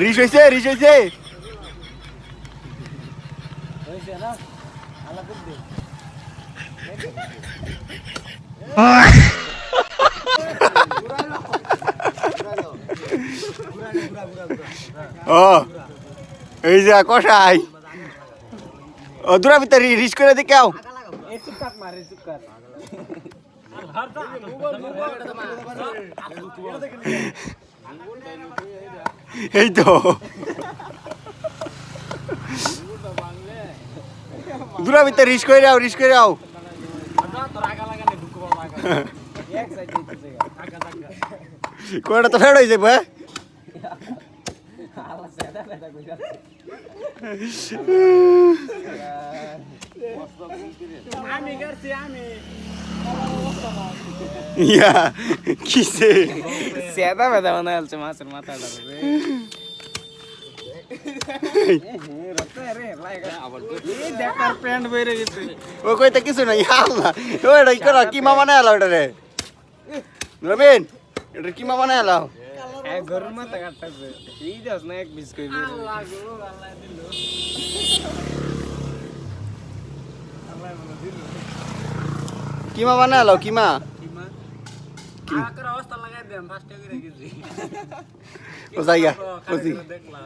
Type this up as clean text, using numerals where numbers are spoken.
রিস হইছে রিস হইছে ও এই যে কষাই ও দূরা ভিতরে রিস করে দি কেউ এই তো দূরা ভিতরে রিস করে যাও রিস করে যাও কোনটা তো ফেড হয়ে যাবে ইয়া কিসে সেদা বেদা বানায় আছে মাছের মাথাটা রে দেখার প্যান্ট বেরে গেছে ও কইতে কিছু নাই আল্লাহ ওটা কি করা কিমা বানায় আলো ওটা রে রবিন এটা কিমা বানায় আলো এক গরুর মাথা কাটতেছে এই দাস না এক বিস কই বেরে আল্লাহ গো আল্লাহ দিল কিমা বানায় আলো কিমা আকার অবস্থা লাগাই দেন ফাস্টে করে গেছি ও জায়গা দেখলা